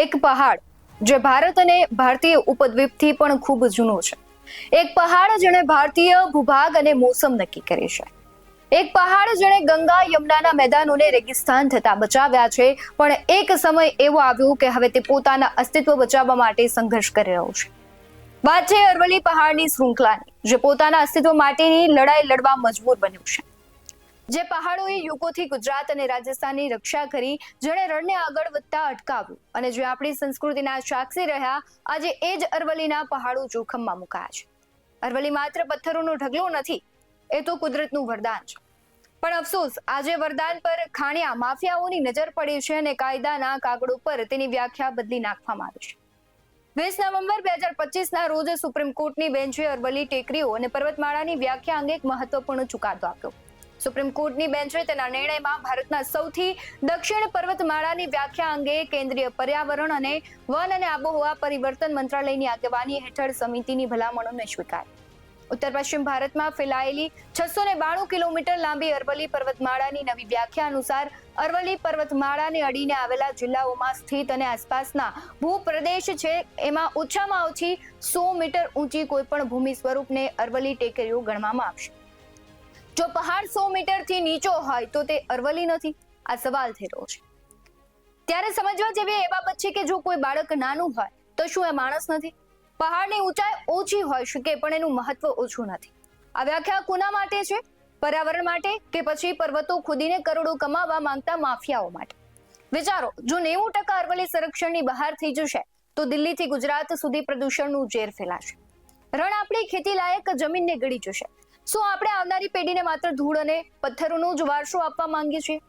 એક પહાડ જે ભારત અને ભારતીય ઉપદ્વીપથી પણ ખૂબ જૂનો છે. એક પહાડ જેણે ભારતીય ભૂભાગ અને મોસમ નક્કી કરી છે. એક પહાડ જેણે ગંગા યમુનાના મેદાનોને રેગિસ્તાન થતા બચાવ્યા છે, પણ એક સમય એવો આવ્યો કે હવે તે પોતાના અસ્તિત્વ બચાવવા માટે સંઘર્ષ કરી રહ્યો છે. વાત છે અરવલ્લી પહાડની શૃંખલાની, જે પોતાના અસ્તિત્વ માટેની લડાઈ લડવા મજબૂર બન્યું છે. જે પહાડોએ યુગોથી ગુજરાત અને રાજસ્થાનની રક્ષા કરી, જેણે રણને આગળ વધતા અટકાવ્યું અને જે આપણી સંસ્કૃતિના સાક્ષી રહ્યા, આજે એ જ અરવલ્લીના પહાડો જોખમમાં મુકાયા છે. અરવલ્લી માત્ર પથ્થરોનો ઢગલો નથી, એ તો કુદરતનું વરદાન છે. પણ અફસોસ, આજે વરદાન પર ખાણિયા માફિયાઓની નજર પડી છે અને કાયદાના કાગળો પર તેની વ્યાખ્યા બદલી નાખવામાં આવી છે. 20 નવેમ્બર 2025ના રોજ સુપ્રીમ કોર્ટની બેન્ચે અરવલ્લી ટેકરીઓ અને પર્વતમાળાની વ્યાખ્યા અંગે એક મહત્વપૂર્ણ ચુકાદો આપ્યો. સુપ્રીમ કોર્ટની બેન્ચે તેના નિર્ણયમાં ભારતના સૌથી દક્ષિણ પર્વતમાળાની વ્યાખ્યા અંગે કેન્દ્રીય પર્યાવરણ અને વન અને આબોહવા પરિવર્તન મંત્રાલયની આગેવાની હેઠળ સમિતિની ભલામણોને સ્વીકારી. ઉત્તર પશ્ચિમ ભારતમાં ફેલાયેલી 692 કિલોમીટર લાંબી અરવલ્લી પર્વતમાળાની નવી વ્યાખ્યા અનુસાર અરવલ્લી પર્વતમાળાને અડીને આવેલા જિલ્લાઓમાં સ્થિત અને આસપાસના ભૂપ્રદેશ છે, એમાં ઓછામાં ઓછી 100 મીટર ઊંચી કોઈ પણ ભૂમિ સ્વરૂપને અરવલ્લી ટેકરીઓ ગણવામાં આવશે. જો પહાડ 100 મીટરથી નીચો હોય તો તે અરવલ્લી નથી? આ સવાલ થઈ રહ્યો છે. ત્યારે સમજવા જેવી એ બાબત છે કે જો કોઈ બાળક નાનું હોય તો શું એ માણસ નથી? પહાડની ઊંચાઈ ઓછી હોઈ શકે, પણ એનું મહત્વ ઓછું નથી. આ વ્યાખ્યા કોના માટે છે? પર્યાવરણ માટે કે પછી પર્વતો ખોદીને કરોડો કમાવા માંગતા માફિયાઓ માટે? વિચારો, જો 90% અરવલ્લી સંરક્ષણની બહાર થઈ જશે તો દિલ્હીથી ગુજરાત સુધી પ્રદૂષણનું ઝેર ફેલાશે. રણ આપણી ખેતી લાયક જમીનને ગળી જશે. શું આપણે આવનારી પેઢીને માત્ર ધૂળ અને પથ્થરોનો જ વારસો આપવા માંગીએ છીએ?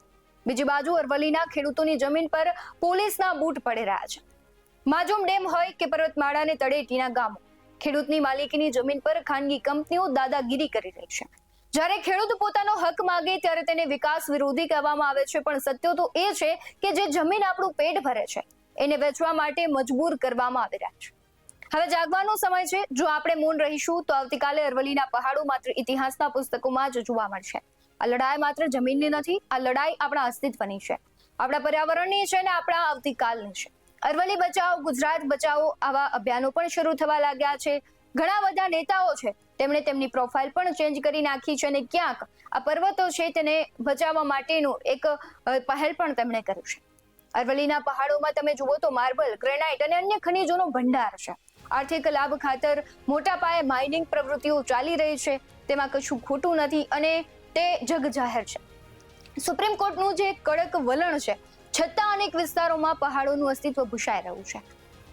બીજી બાજુ અરવલ્લીના ખેડૂતોની જમીન પર પોલીસના બૂટ પડી રહ્યા છે. માજુમ ડેમ હોય કે પર્વતમાળાને તળેટીના ગામો, ખેડૂતની માલિકીની જમીન પર ખાનગી કંપનીઓ દાદાગીરી કરી રહી છે. જ્યારે ખેડૂત પોતાનો હક માંગે ત્યારે તેને વિકાસ વિરોધી કહેવામાં આવે છે, પણ સત્ય તો એ છે કે જે જમીન આપણું પેટ ભરે છે એને વેચવા માટે મજબૂર કરવામાં આવી રહ્યા છે. હવે જાગવાનો સમય છે. જો આપણે મૌન રહીશું તો આવતીકાલે અરવલ્લીના પહાડો માત્ર ઇતિહાસના પુસ્તકોમાં જ જોવા મળશે. આ લડાઈ માત્ર જમીનની નથી, આ લડાઈ આપણા અસ્તિત્વની છે, આપણા પર્યાવરણની છે અને આપણા આવતીકાલની છે. અરવલ્લી બચાવો, ગુજરાત બચાવો આવા અભિયાનો પણ શરૂ થવા લાગ્યા છે. ઘણા બધા નેતાઓ છે, તેમણે તેમની પ્રોફાઇલ પણ ચેન્જ કરી નાખી છે અને ક્યાંક આ પર્વતો છે તેને બચાવવા માટેનું એક પહેલ પણ તેમણે કર્યું છે. અરવલ્લીના પહાડોમાં તમે જુઓ તો માર્બલ, ગ્રેનાઇટ અને અન્ય ખનિજોનો ભંડાર છે. આર્થિક લાભ ખાતર મોટા પાયે માઇનિંગ પ્રવૃત્તિઓ ચાલી રહી છે. તેમાં કશું ખોટું નથી અને તે જગ જાહેર છે. સુપ્રીમ કોર્ટનું જે કડક વલણ છે, છતાં અનેક વિસ્તારોમાં પહાડોનું અસ્તિત્વ ભૂસાઈ રહ્યું છે.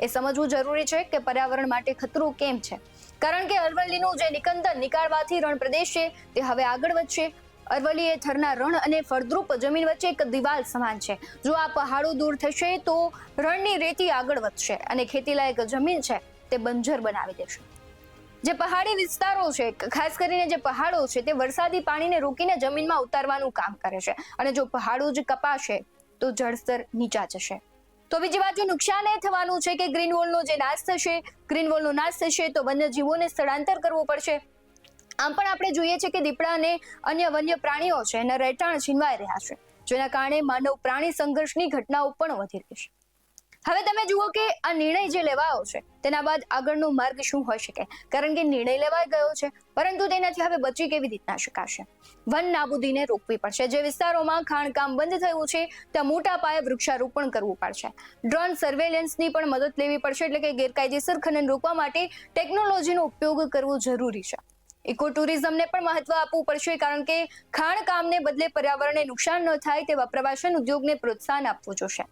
એ સમજવું જરૂરી છે કે પર્યાવરણ માટે ખતરો કેમ છે. કારણ કે અરવલ્લીનું જે નિકંદન નીકાળવાથી રણ પ્રદેશ છે તે હવે આગળ વધશે. અરવલ્લી એ થરના રણ અને ફળદ્રુપ જમીન વચ્ચે એક દિવાલ સમાન છે. જો આ પહાડો દૂર થશે તો રણની રેતી આગળ વધશે અને ખેતીલાયક જમીન છે તે બંજર બનાવી દેશે. જે પહાડી વિસ્તારો છે, ખાસ કરીને જે પહાડો છે, તે વરસાદી પાણીને રોકીને જમીનમાં ઉતારવાનું કામ કરે છે અને જો પહાડો જ કપાશે તો જળસ્તર નીચા જશે. તો બીજી બાજુ નુકસાન એ થવાનું છે કે ગ્રીન વોલનો જે નાશ થશે, ગ્રીન વોલનો નાશ થશે તો વન્યજીવોને સ્થળાંતર કરવું પડશે. આમ પણ આપણે જોઈએ છે કે દીપડા અને અન્ય વન્ય પ્રાણીઓ છે એના રહેઠાણ છીનવાઈ રહ્યા છે, જેના કારણે માનવ પ્રાણી સંઘર્ષની ઘટનાઓ પણ વધી રહી છે. હવે તમે જુઓ કે આ નિર્ણય જે લેવાયો છે તેના બાદ આગળનો માર્ગ શું હોઈ શકે? કારણ કે નિર્ણય લેવાઈ ગયો છે, પરંતુ તેનાથી હવે બચી કેવી રીતના શકાશે? વન નાબૂદીને રોકવી પડશે. જે વિસ્તારોમાં ખાણકામ બંધ થયું છે ત્યાં મોટા પાયે વૃક્ષારોપણ કરવું પડશે. ડ્રોન સર્વેલન્સની પણ મદદ લેવી પડશે, એટલે કે ગેરકાયદેસર ખનન રોકવા માટે ટેકનોલોજીનો ઉપયોગ કરવો જરૂરી છે. ઇકો ટુરિઝમને પણ મહત્વ આપવું પડશે, કારણ કે ખાણકામને બદલે પર્યાવરણને નુકસાન ન થાય તેવા પ્રવાસન ઉદ્યોગને પ્રોત્સાહન આપવું જોશે.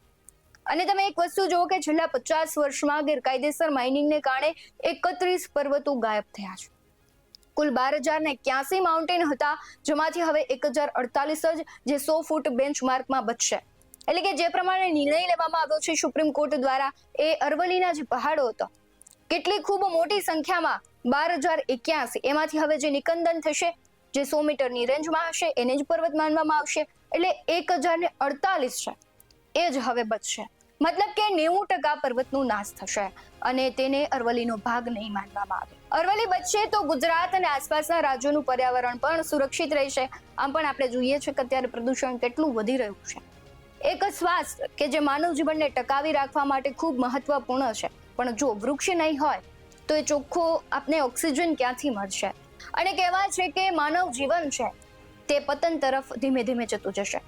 અને તમે એક વસ્તુ જુઓ કે છેલ્લા 50 વર્ષમાં ગેરકાયદેસર માઇનિંગને કારણે 31 પર્વતો ગાયબ થયા છે. કુલ 12,081 માઉન્ટેન હતા, જેમાંથી હવે 1048 જ જે 100 ફૂટ બેન્ચમાર્કમાં બચશે. એટલે કે જે પ્રમાણે નિર્ણય લેવામાં આવ્યો છે સુપ્રીમ કોર્ટ દ્વારા, એ અરવલ્લીના જે પહાડો હતા, કેટલી ખૂબ મોટી સંખ્યામાં 12,081, એમાંથી હવે જે નિકંદન થશે, જે 100 મીટરની રેન્જમાં હશે એને જ પર્વત માનવામાં આવશે. એટલે 1048 છે એ જ હવે બચશે. મતલબ કે 90% પર્વતનો નાશ થશે અને તેને અરવલ્લીનો ભાગ નહીં માનવામાં આવે. અરવલ્લી બચશે તો ગુજરાત અને આસપાસના રાજ્યોનું પર્યાવરણ પણ સુરક્ષિત રહેશે. આમ પણ આપણે જોઈએ છે કે અત્યારે પ્રદૂષણ કેટલું વધી રહ્યું છે. એક શ્વાસ કે જે માનવ જીવનને ટકાવી રાખવા માટે ખૂબ મહત્વપૂર્ણ છે, પણ જો વૃક્ષ નહીં હોય તો એ ચોખ્ખો આપને ઓક્સિજન ક્યાંથી મળશે? અને કહેવાય છે કે માનવ જીવન છે તે પતન તરફ ધીમે ધીમે જતું જશે.